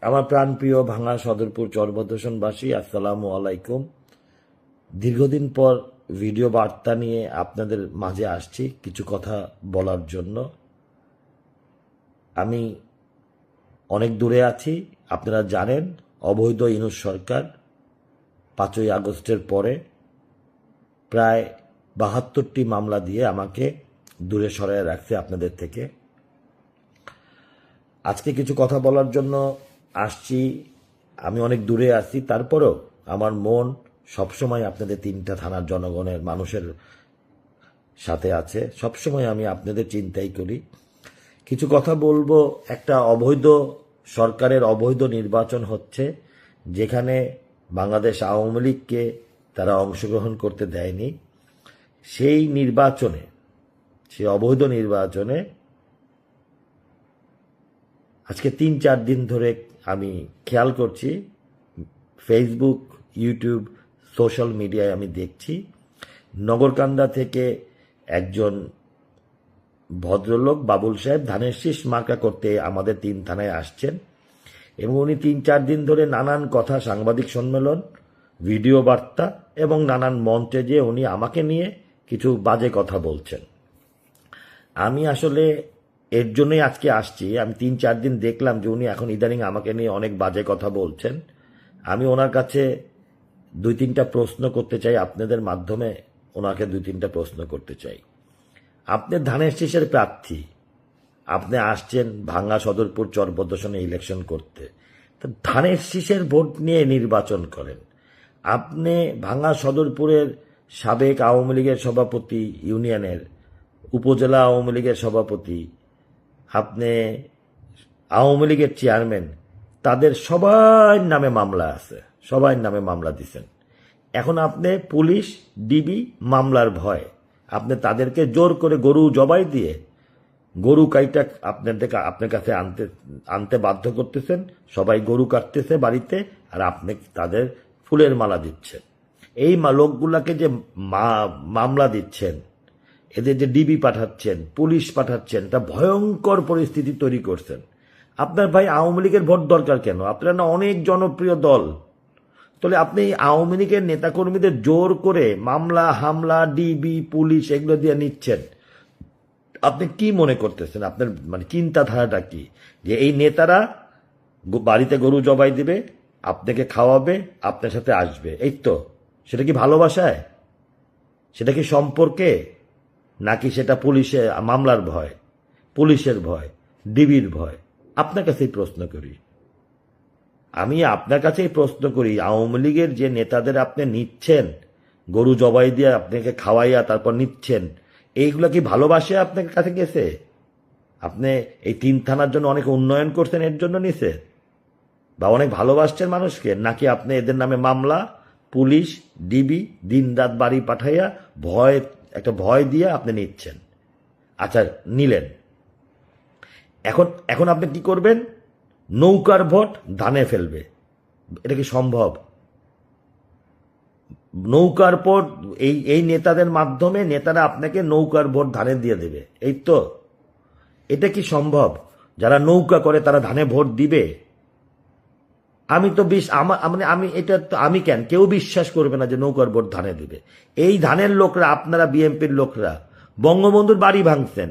আমার প্রাণপ্রিয় ভাঙা সদরপুর চরবদর্শনবাসী, আসসালামু আলাইকুম। দীর্ঘদিন পর ভিডিও বার্তা নিয়ে আপনাদের মাঝে আসছি কিছু কথা বলার জন্য। আমি অনেক দূরে আছি, আপনারা জানেন। অবৈধ ইউনূস সরকার 5ই আগস্টের পরে প্রায় 72টি মামলা দিয়ে আমাকে দূরে সরায় রাখছে আপনাদের থেকে। আজকে কিছু কথা বলার জন্য আসছি। আমি অনেক দূরে আছি, তারপরেও আমার মন সবসময় আপনাদের 3টা থানার জনগণের মানুষের সাথে আছে। সবসময় আমি আপনাদের চিন্তাই করি। কিছু কথা বলবো। একটা অবৈধ সরকারের অবৈধ নির্বাচন হচ্ছে, যেখানে বাংলাদেশ আওয়ামী লীগকে তারা অংশগ্রহণ করতে দেয়নি। সেই নির্বাচনে, সেই অবৈধ নির্বাচনে আজকে 3-4 দিন ধরে আমি খেয়াল করছি, ফেসবুক, ইউটিউব, সোশ্যাল মিডিয়ায় আমি দেখছি নগরকান্দা থেকে একজন ভদ্রলোক বাবুল সাহেব ধানের শীষ মার্কা করতে আমাদের 3 থানায় আসছেন এবং উনি 3-4 দিন ধরে নানান কথা, সাংবাদিক সম্মেলন, ভিডিও বার্তা এবং নানান মঞ্চে যে উনি আমাকে নিয়ে কিছু বাজে কথা বলছেন। আমি আসলে এর জন্যই আজকে আসছি। আমি 3-4 দিন দেখলাম যে উনি এখন ইদানিং আমাকে নিয়ে অনেক বাজে কথা বলছেন। আমি ওনার কাছে 2-3টা প্রশ্ন করতে চাই, আপনাদের মাধ্যমে ওনাকে 2-3টা প্রশ্ন করতে চাই। আপনি ধানের শীষের প্রার্থী, আপনি আসছেন ভাঙ্গা সদরপুর চরবদর্শনে ইলেকশন করতে, তো ধানের শীষের ভোট নিয়ে নির্বাচন করেন। আপনি ভাঙ্গা সদরপুরের সাবেক আওয়ামী লীগের সভাপতি, ইউনিয়নের উপজেলা আওয়ামী লীগের সভাপতি, আপনি আওয়ামী লীগের চেয়ারম্যান, তাদের সবার নামে মামলা আছে, সবার নামে মামলা দিচ্ছেন। এখন আপনি পুলিশ, ডিবি মামলার ভয় আপনি তাদেরকে জোর করে গরু জবাই দিয়ে গরু কাইটা আপনার কাছে আনতে বাধ্য করতেছেন। সবাই গরু কাটতেছে বাড়িতে, আর আপনি তাদের ফুলের মালা দিচ্ছেন। এই লোকগুলাকে যে মামলা দিচ্ছেন, এদের যে ডিবি পাঠাচ্ছেন, পুলিশ পাঠাচ্ছেন, তা ভয়ঙ্কর পরিস্থিতি তৈরি করছেন। আপনার ভাই আওয়ামী লীগের ভোট দরকার কেন? আপনারা না অনেক জনপ্রিয় দল, তাহলে আপনি আওয়ামী লীগের নেতাকর্মীদের জোর করে মামলা, হামলা, ডিবি, পুলিশ এগুলো দিয়ে নিচ্ছেন। আপনি কি মনে করতেছেন? আপনার মানে চিন্তাধারাটা কি? যে এই নেতারা বাড়িতে গরু জবাই দিবে, আপনাকে খাওয়াবে, আপনার সাথে আসবে, এই তো? সেটা কি ভালোবাসায়? সেটা কি সম্পর্কে? নাকি সেটা পুলিশের মামলার ভয়, পুলিশের ভয়, ডিবির ভয়? আপনার কাছেই প্রশ্ন করি। আমি আপনার কাছেই প্রশ্ন করি, আওয়ামী লীগের যে নেতাদের আপনি নিচ্ছেন, গরু জবাই দিয়ে আপনাকে খাওয়াইয়া তারপর নিচ্ছেন, এইগুলো কি ভালোবাসে আপনার কাছে গেছে? আপনি এই 3 থানার জন্য অনেক উন্নয়ন করছেন, এর জন্য নিছে? বা অনেক ভালোবাসছেন মানুষকে? নাকি আপনি এদের নামে মামলা, পুলিশ, ডিবি দিন রাত বাড়ি পাঠাইয়া একটা ভয় দিয়ে আপনি নিচ্ছেন? আচ্ছা, নিলেন, এখন আপনি কি করবেন? নৌকার ভোট ধানে ফেলবে। এটা কি সম্ভব? নৌকার ভোট এই নেতাদের মাধ্যমে নেতারা আপনাকে নৌকার ভোট ধানে দিয়ে দেবে, এই তো? এটা কি সম্ভব? যারা নৌকা করে তারা ধানে ভোট দিবে? আমি তো আমি কেন, কেউ বিশ্বাস করবে না যে নৌকার ভোট ধানে দিবে। এই ধানের লোকরা, আপনারা বিএনপির লোকরা বঙ্গবন্ধুর বাড়ি ভাঙছেন,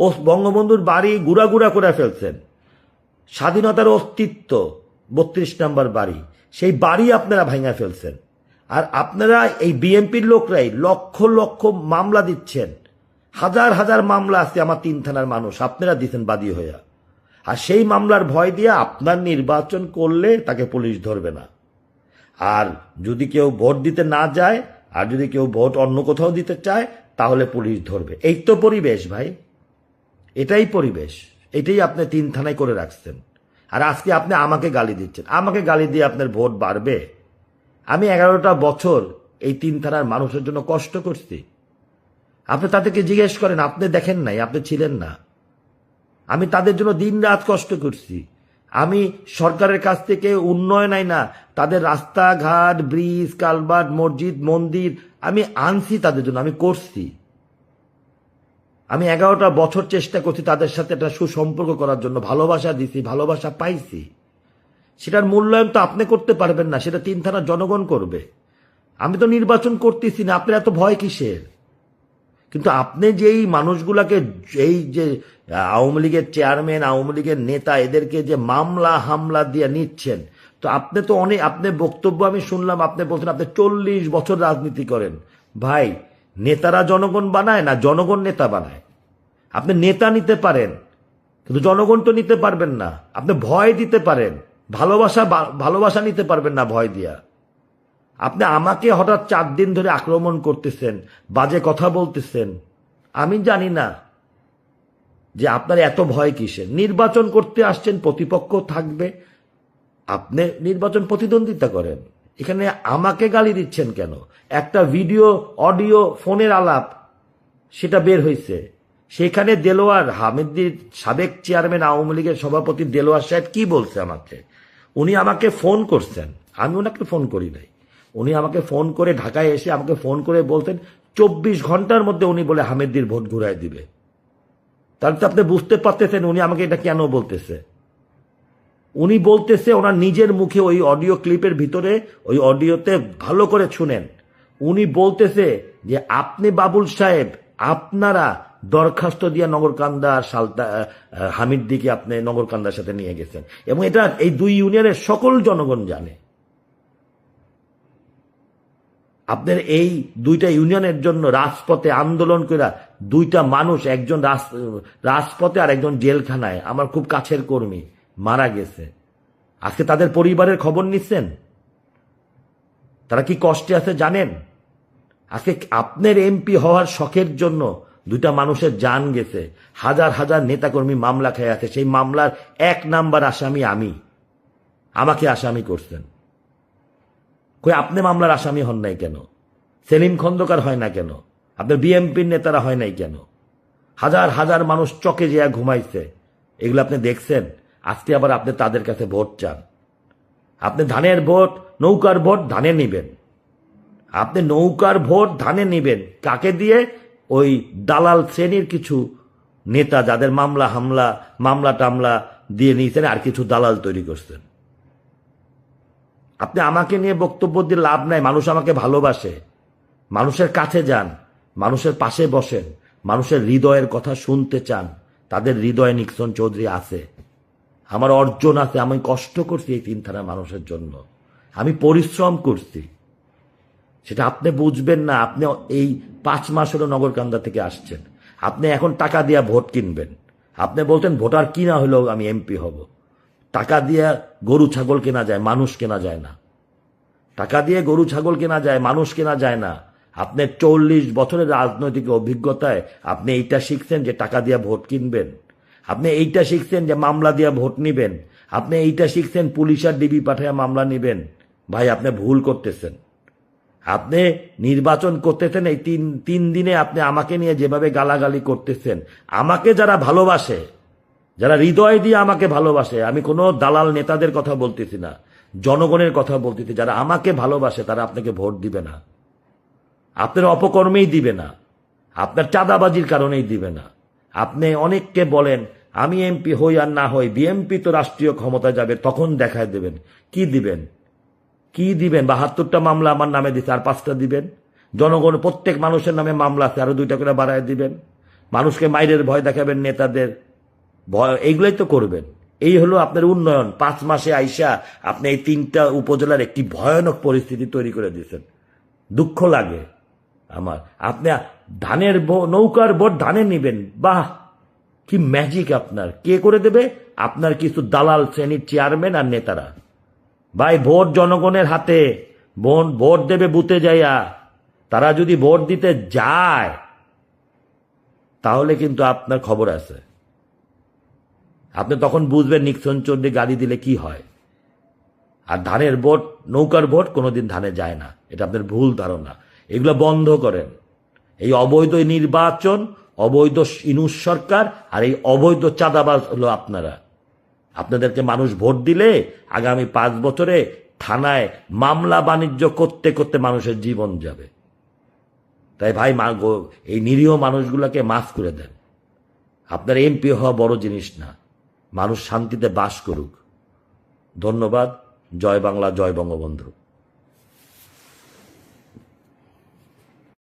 ও বঙ্গবন্ধুর বাড়ি গুড়া করে ফেলছেন। স্বাধীনতার অস্তিত্ব 32 নম্বর বাড়ি, সেই বাড়ি আপনারা ভাঙা ফেলছেন। আর আপনারা এই বিএনপির লোকরাই লক্ষ লক্ষ মামলা দিচ্ছেন। হাজার হাজার মামলা আছে আমার 3 থানার মানুষ, আপনারা দিচ্ছেন বাদী হইয়া। আর সেই মামলার ভয় দিয়ে আপনার নির্বাচন করলে তাকে পুলিশ ধরবে না। আর যদি কেউ ভোট দিতে না যায়, আর যদি কেউ ভোট অন্য কোথাও দিতে চায়, তাহলে পুলিশ ধরবে। এই তো পরিবেশ ভাই, এটাই পরিবেশ। এটাই আপনি 3 থানায় করে রাখছেন। আর আজকে আপনি আমাকে গালি দিচ্ছেন। আমাকে গালি দিয়ে আপনার ভোট বাড়বে? আমি 11টা বছর এই 3 থানার মানুষের জন্য কষ্ট করছি। আপনি তাদেরকে জিজ্ঞেস করেন, আপনি দেখেন নাই, আপনি ছিলেন না। আমি তাদের জন্য দিন রাত কষ্ট করছি। আমি সরকারের কাছ থেকে উন্নয়ন না, তাদের রাস্তাঘাট, ব্রিজ, কালভার্ট, মসজিদ, মন্দির আমি আনছি তাদের জন্য, আমি করছি। আমি 11টা বছর চেষ্টা করছি তাদের সাথে একটা সুসম্পর্ক করার জন্য, ভালোবাসা দিছি, ভালোবাসা পাইছি। সেটার মূল্যায়ন তো আপনি করতে পারবেন না, সেটা 3 থানার জনগণ করবে। আমি তো নির্বাচন করতেছি না, আপনার এত ভয় কিসের? কিন্তু আপনি যেই মানুষগুলাকে, এই যে আওয়ামী লীগের চেয়ারম্যান, আওয়ামী লীগের নেতা, এদেরকে যে মামলা হামলা দিয়ে নিচ্ছেন, তো আপনি তো অনেক, আপনি বক্তব্য আমি শুনলাম, আপনি বলছেন আপনি 40 বছর রাজনীতি করেন। ভাই, নেতারা জনগণ বানায় না জনগণ নেতা বানায়? আপনি নেতা নিতে পারেন, কিন্তু জনগণ তো নিতে পারবেন না। আপনি ভয় দিতে পারেন, ভালোবাসা নিতে পারবেন না ভয় দিয়া। আপনি আমাকে হঠাৎ 4 দিন ধরে আক্রমণ করতেছেন, বাজে কথা বলতেছেন। আমি জানি না যে আপনার এত ভয় কিসের। নির্বাচন করতে আসছেন, প্রতিপক্ষ থাকবে, আপনি নির্বাচন প্রতিদ্বন্দ্বিতা করেন। এখানে আমাকে গালি দিচ্ছেন কেন? একটা ভিডিও, অডিও, ফোনের আলাপ সেটা বের হয়েছে, সেখানে দেলোয়ার হামিদ্দির সাবেক চেয়ারম্যান, আওয়ামী লীগের সভাপতি দেলোয়ার সাহেব কি বলছে আমাকে? উনি আমাকে ফোন করছেন, আমি ওনাকে ফোন করি নাই। উনি আমাকে ফোন করে, ঢাকায় এসে আমাকে ফোন করে বলতেন 24 ঘন্টার মধ্যে উনি বলে হামিদ্দির ভোট ঘুরাই দিবে। তাহলে তো আপনি বুঝতে পারতেছেন উনি আমাকে এটা কেন বলতেছে। উনি বলতেছে ওনার নিজের মুখে, ওই অডিও ক্লিপের ভিতরে, ওই অডিওতে ভালো করে শুনেন, উনি বলতেছে যে আপনি বাবুল সাহেব, আপনারা দরখাস্ত দিয়ে নগরকান্দা হামিদ্দিকে আপনি নগরকান্দার সাথে নিয়ে গেছেন, এবং এটা এই 2 ইউনিয়নের সকল জনগণ জানে। আপনার এই 2টা ইউনিয়নের জন্য রাজপথে আন্দোলন করে 2টা মানুষ, একজন রাজপথে আর একজন জেলখানায়, আমার খুব কাছের কর্মী, মারা গেছে। আজকে তাদের পরিবারের খবর নিচ্ছেন? তারা কি কষ্টে আছে জানেন? আজকে আপনার এমপি হওয়ার শখের জন্য 2টা মানুষের জান গেছে, হাজার হাজার নেতাকর্মী মামলা খেয়ে আছে। সেই মামলার 1 নাম্বার আসামি আমি, আমাকে আসামি করছেন। কই আপনি মামলার আসামি হন নাই কেন? সেলিম খন্দকার হয় না কেন? আপনার বিএমপির নেতারা হয় নাই কেন? হাজার হাজার মানুষ চকে যেয়া ঘুমাইছে, এগুলো আপনি দেখছেন। আজকে আবার আপনি তাদের কাছে ভোট চান। আপনি ধানের ভোট, নৌকার ভোট ধানে নিবেন। আপনি নৌকার ভোট ধানে নিবেন কাকে দিয়ে? ওই দালাল শ্রেণীর কিছু নেতা, যাদের মামলা টামলা দিয়ে নিয়েছেন, আর কিছু দালাল তৈরি করছেন। আপনি আমাকে নিয়ে বক্তব্য দিয়ে লাভ নাই। মানুষ আমাকে ভালোবাসে। মানুষের কাছে যান, মানুষের পাশে বসেন, মানুষের হৃদয়ের কথা শুনতে চান। তাদের হৃদয়ে নিক্সন চৌধুরী আছে, আমার অর্জন আছে। আমি কষ্ট করছি এই 3 থানার মানুষের জন্য, আমি পরিশ্রম করছি। সেটা আপনি বুঝবেন না। আপনি এই 5 মাস হলো নগরকান্দা থেকে আসছেন, আপনি এখন টাকা দিয়া ভোট কিনবেন। আপনি বলতেন ভোটার কিনা হলেও আমি এমপি হব। টাকা দিয়ে গরু ছাগল কেনা যায়, মানুষ কেনা যায় না। টাকা দিয়ে গরু ছাগল কেনা যায়, মানুষ কেনা যায় না। আপনি 40 বছরের রাজনৈতিক অভিজ্ঞতায় আপনি এইটা শিখছেন যে টাকা দিয়ে ভোট কিনবেন। আপনি এইটা শিখছেন যে মামলা দিয়ে ভোট নিবেন। আপনি এইটা শিখছেন পুলিশ আর ডিবি পাঠায় মামলা নিবেন। ভাই, আপনি ভুল করতেছেন। আপনি নির্বাচন করতেছেন, এই 3 দিনে আপনি আমাকে নিয়ে যেভাবে গালাগালি করতেছেন, আমাকে যারা ভালোবাসে, যারা হৃদয় দিয়ে আমাকে ভালোবাসে, আমি কোনো দালাল নেতাদের কথা বলতেছি না, জনগণের কথা বলতেছি, যারা আমাকে ভালোবাসে তারা আপনাকে ভোট দিবে না। আপনার অপকর্মেই দিবে না, আপনার চাঁদাবাজির কারণেই দিবে না। আপনি অনেককে বলেন আমি এমপি হই আর না হই, বিএমপি তো রাষ্ট্রীয় ক্ষমতা যাবে, তখন দেখায় দেবেন। কি দিবেন? 72টা মামলা আমার নামে দিচ্ছে, আর 5টা দিবেন। জনগণ, প্রত্যেক মানুষের নামে মামলা আছে, আরো 2টা করে বাড়ায় দিবেন। মানুষকে মাইরের ভয় দেখাবেন, নেতাদের ভয়, এইগুলোই তো করবেন। এই হলো আপনার উন্নয়ন। 5 মাসে আইসা আপনি এই 3টা উপজেলার একটি ভয়ানক পরিস্থিতি তৈরি করে দিয়েছেন। দুঃখ লাগে আমার। আপনি ধানের নৌকার ভোট ধানে নিবেন, বাহ, কি ম্যাজিক আপনার! কে করে দেবে? আপনার কিছু দালাল শ্রেণীর চেয়ারম্যান আর নেতারা। ভাই, ভোট জনগণের হাতে। ভোট দেবে বুথে যাইয়া। তারা যদি ভোট দিতে যায় তাহলে কিন্তু আপনার খবর আছে। আপনি তখন বুঝবেন নিক্সন চৌধুরী গালি দিলে কি হয়। আর ধানের ভোট, নৌকার ভোট কোনোদিন ধানে যায় না, এটা আপনার ভুল ধারণা। এগুলো বন্ধ করেন। এই অবৈধ নির্বাচন, অবৈধ ইনুস সরকার আর এই অবৈধ চাঁদাবাজ হলো আপনারা। আপনাদেরকে মানুষ ভোট দিলে আগামী 5 বছরে থানায় মামলা বাণিজ্য করতে করতে মানুষের জীবন যাবে। তাই ভাই, এই নিরীহ মানুষগুলোকে মাফ করে দেন। আপনার এমপি হওয়া বড় জিনিস না, মানুষ শান্তিতে বাস করুক। ধন্যবাদ। জয় বাংলা, জয় বঙ্গবন্ধু।